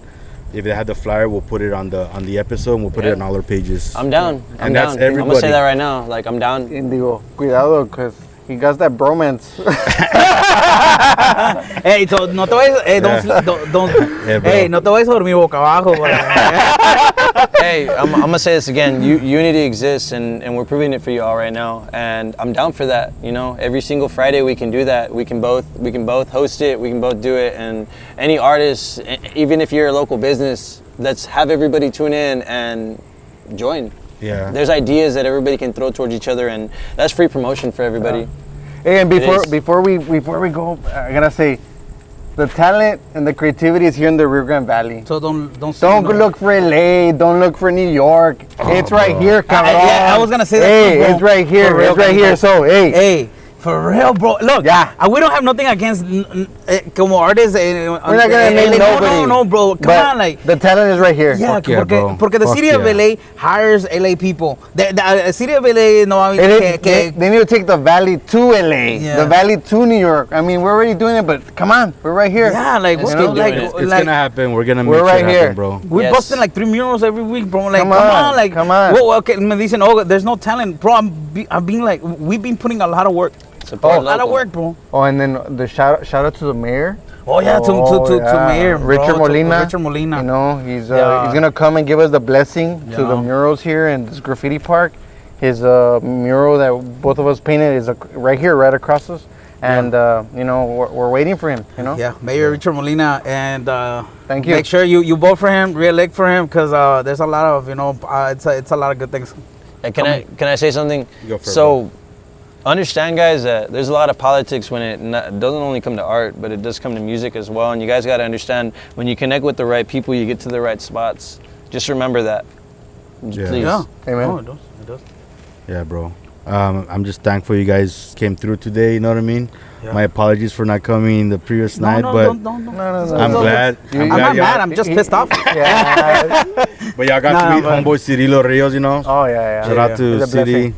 If they had the flyer, we'll put it on the episode, and we'll put it on all our pages. I'm down. And that's everybody. I'm gonna say that right now. Like, I'm down. Indigo, cuidado, because he got that bromance. Hey, so no te vayas, no te vayas a dormir boca abajo. Hey, I'm gonna say this again. Unity exists, and we're proving it for you all right now. And I'm down for that. You know, every single Friday we can do that. We can both host it. We can both do it. And any artist, even if you're a local business, let's have everybody tune in and join. Yeah. There's ideas that everybody can throw towards each other, and that's free promotion for everybody. Hey, and before we go, I gotta say, the talent and the creativity is here in the Rio Grande Valley. So don't look for LA. Don't look for New York. It's right here, cabrón. I was gonna say that. Hey, it's right here. It's right here. So hey. For real, bro. Look, we don't have nothing against como artists. We're not gonna name nobody. No, bro. Come on, like the talent is right here. Yeah, porque the city of LA hires LA people. The city of LA no. They need to take the valley to LA, the valley to New York. I mean, we're already doing it, but come on, we're right here. Yeah, like it's gonna happen. We're gonna make it right happen, bro. We're busting like 3 murals every week, bro. Like, come on. Well, okay, me dicen, oh, there's no talent, bro. I've been like, we've been putting a lot of work. A lot of work, bro. Oh, and then the shout out to the mayor. Oh yeah, to Mayor Richard Molina. Richard Molina. You know, he's gonna come and give us the blessing to the murals here in this graffiti park. His mural that both of us painted is right here, right across us, and you know, we're waiting for him. You know. Yeah, Mayor Richard Molina, and thank you. Make sure you vote for him, re-elect for him, because there's a lot of it's a lot of good things. Can I say something? Go for it. Understand, guys, that there's a lot of politics when it doesn't only come to art, but it does come to music as well. And you guys got to understand, when you connect with the right people, you get to the right spots. Just remember that. Please. Yeah. Amen. Oh, it does. Yeah, bro. I'm just thankful you guys came through today. You know what I mean? Yeah. My apologies for not coming the previous night, but no. I'm glad. I'm not mad. I'm just pissed off. Yeah. But y'all got to meet homeboy Cirilo Rios, you know? Oh, yeah. Shout out to City.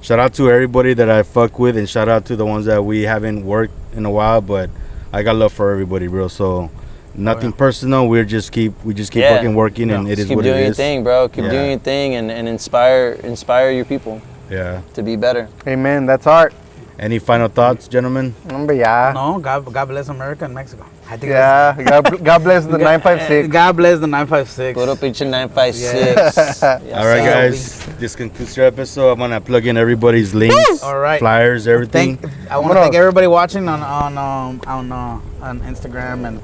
Shout out to everybody that I fuck with, and shout out to the ones that we haven't worked in a while, but I got love for everybody, bro. So nothing personal. We just keep fucking working, and it is what it is. Keep doing your thing, bro. Keep doing your thing, and inspire your people. Yeah. To be better. Amen. That's art. Any final thoughts, gentlemen? No, God bless America and Mexico. I think God bless the 956. God bless the 956. Puro pinche 956. All right, guys. This concludes your episode. I'm gonna plug in everybody's links, flyers, everything. I want to thank everybody watching on Instagram and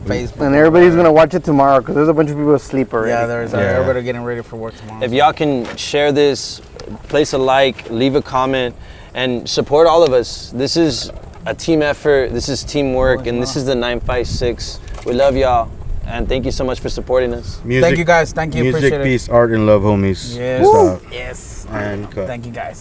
Facebook. And everybody's gonna watch it tomorrow because there's a bunch of people asleep already. Yeah, there's Yeah. everybody getting ready for work tomorrow. If y'all can share this, place a like, leave a comment, and support all of us. This is a team effort. This is teamwork, and this is the 956. We love y'all, and thank you so much for supporting us. Music, Thank you guys. Thank you. music, Appreciate it. peace, art, and love, homies. Yes. Stop. Yes. And cut. Thank you guys.